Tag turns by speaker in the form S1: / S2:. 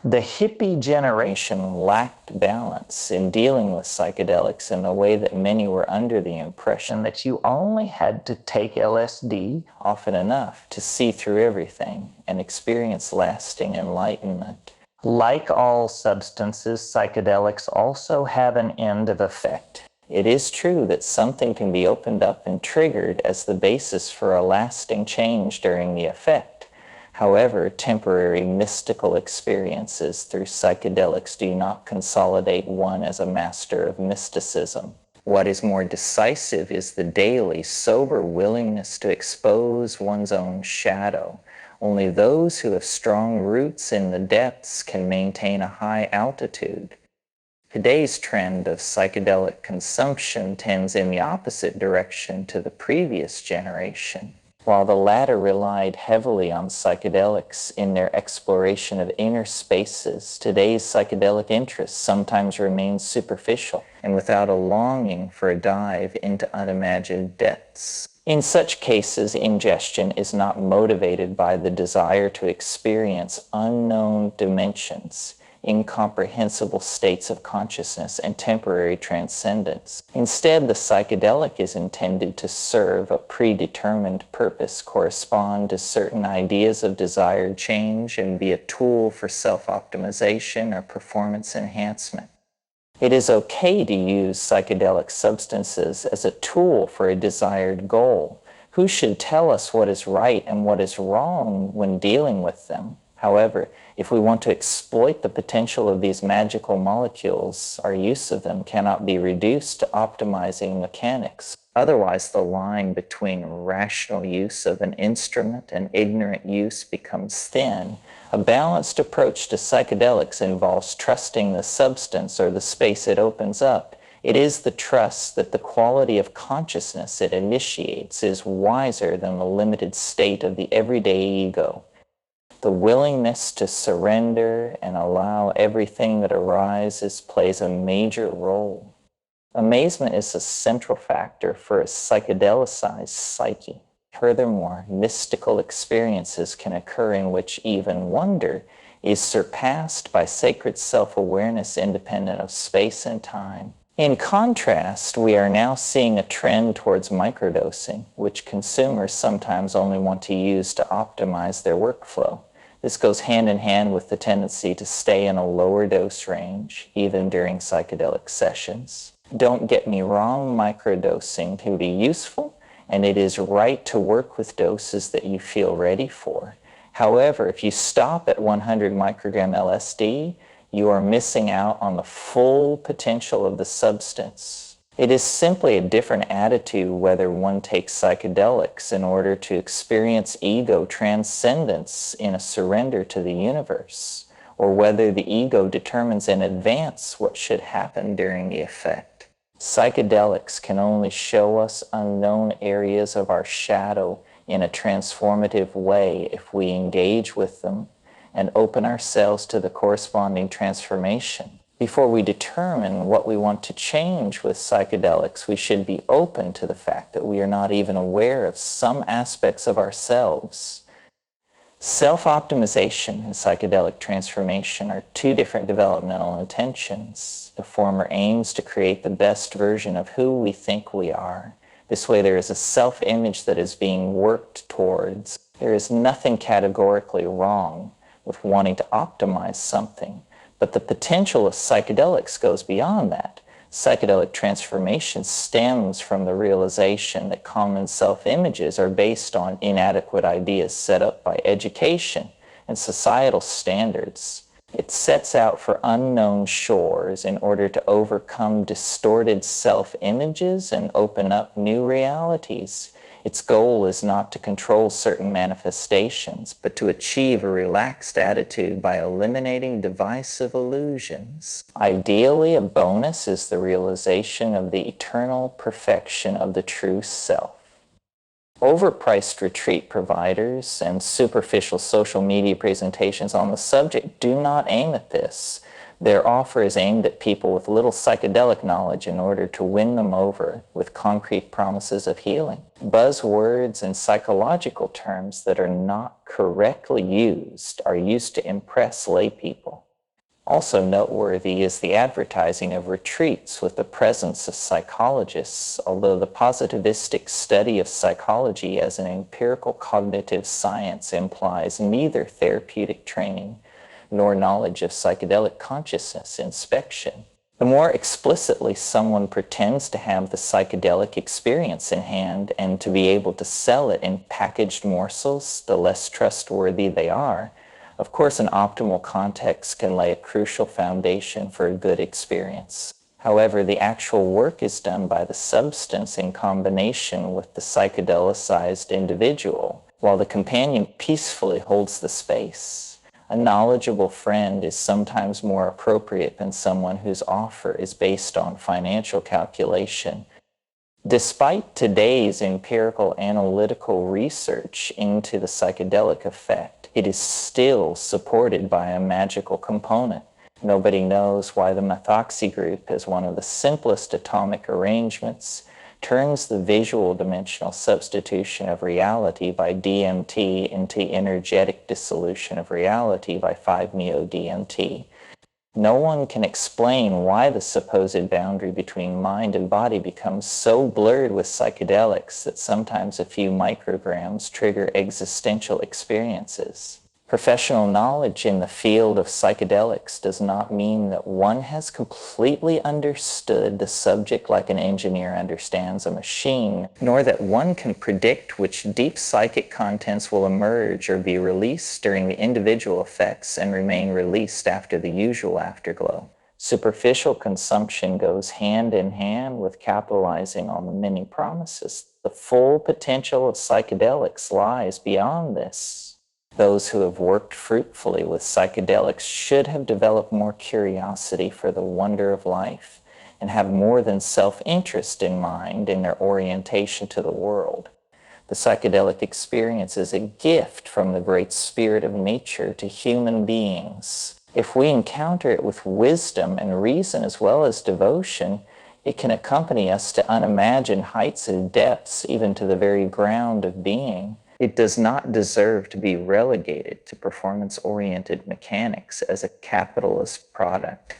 S1: The hippie generation lacked balance in dealing with psychedelics in the way that many were under the impression that you only had to take LSD often enough to see through everything and experience lasting enlightenment. Like all substances, psychedelics also have an end of effect. It is true that something can be opened up and triggered as the basis for a lasting change during the effect. However, temporary mystical experiences through psychedelics do not consolidate one as a master of mysticism. What is more decisive is the daily, sober willingness to expose one's own shadow. Only those who have strong roots in the depths can maintain a high altitude. Today's trend of psychedelic consumption tends in the opposite direction to the previous generation. While the latter relied heavily on psychedelics in their exploration of inner spaces, today's psychedelic interest sometimes remains superficial and without a longing for a dive into unimagined depths. In such cases, ingestion is not motivated by the desire to experience unknown dimensions, incomprehensible states of consciousness, and temporary transcendence. Instead, the psychedelic is intended to serve a predetermined purpose, correspond to certain ideas of desired change, and be a tool for self-optimization or performance enhancement. It is okay to use psychedelic substances as a tool for a desired goal. Who should tell us what is right and what is wrong when dealing with them? However, if we want to exploit the potential of these magical molecules, our use of them cannot be reduced to optimizing mechanics. Otherwise, the line between rational use of an instrument and ignorant use becomes thin. A balanced approach to psychedelics involves trusting the substance or the space it opens up. It is the trust that the quality of consciousness it initiates is wiser than the limited state of the everyday ego. The willingness to surrender and allow everything that arises plays a major role. Amazement is a central factor for a psychedelicized psyche. Furthermore, mystical experiences can occur in which even wonder is surpassed by sacred self-awareness independent of space and time. In contrast, we are now seeing a trend towards microdosing, which consumers sometimes only want to use to optimize their workflow. This goes hand in hand with the tendency to stay in a lower dose range, even during psychedelic sessions. Don't get me wrong, microdosing can be useful, and it is right to work with doses that you feel ready for. However, if you stop at 100 microgram LSD, you are missing out on the full potential of the substance. It is simply a different attitude whether one takes psychedelics in order to experience ego transcendence in a surrender to the universe, or whether the ego determines in advance what should happen during the effect. Psychedelics can only show us unknown areas of our shadow in a transformative way if we engage with them and open ourselves to the corresponding transformation. Before we determine what we want to change with psychedelics, we should be open to the fact that we are not even aware of some aspects of ourselves. Self-optimization and psychedelic transformation are two different developmental intentions. The former aims to create the best version of who we think we are. This way there is a self-image that is being worked towards. There is nothing categorically wrong with wanting to optimize something. But the potential of psychedelics goes beyond that. Psychedelic transformation stems from the realization that common self-images are based on inadequate ideas set up by education and societal standards. It sets out for unknown shores in order to overcome distorted self-images and open up new realities. Its goal is not to control certain manifestations, but to achieve a relaxed attitude by eliminating divisive illusions. Ideally, a bonus is the realization of the eternal perfection of the true self. Overpriced retreat providers and superficial social media presentations on the subject do not aim at this. Their offer is aimed at people with little psychedelic knowledge in order to win them over with concrete promises of healing. Buzzwords and psychological terms that are not correctly used are used to impress lay people. Also noteworthy is the advertising of retreats with the presence of psychologists, although the positivistic study of psychology as an empirical cognitive science implies neither therapeutic training nor knowledge of psychedelic consciousness inspection. The more explicitly someone pretends to have the psychedelic experience in hand and to be able to sell it in packaged morsels, the less trustworthy they are. Of course, an optimal context can lay a crucial foundation for a good experience. However, the actual work is done by the substance in combination with the psychedelicized individual, while the companion peacefully holds the space. A knowledgeable friend is sometimes more appropriate than someone whose offer is based on financial calculation. Despite today's empirical analytical research into the psychedelic effect, it is still supported by a magical component. Nobody knows why the methoxy group, as one of the simplest atomic arrangements, turns the visual dimensional substitution of reality by DMT into energetic dissolution of reality by 5-MeO-DMT. No one can explain why the supposed boundary between mind and body becomes so blurred with psychedelics that sometimes a few micrograms trigger existential experiences. Professional knowledge in the field of psychedelics does not mean that one has completely understood the subject like an engineer understands a machine, nor that one can predict which deep psychic contents will emerge or be released during the individual effects and remain released after the usual afterglow. Superficial consumption goes hand in hand with capitalizing on the many promises. The full potential of psychedelics lies beyond this. Those who have worked fruitfully with psychedelics should have developed more curiosity for the wonder of life and have more than self-interest in mind in their orientation to the world. The psychedelic experience is a gift from the great spirit of nature to human beings. If we encounter it with wisdom and reason as well as devotion, it can accompany us to unimagined heights and depths, even to the very ground of being. It does not deserve to be relegated to performance-oriented mechanics as a capitalist product.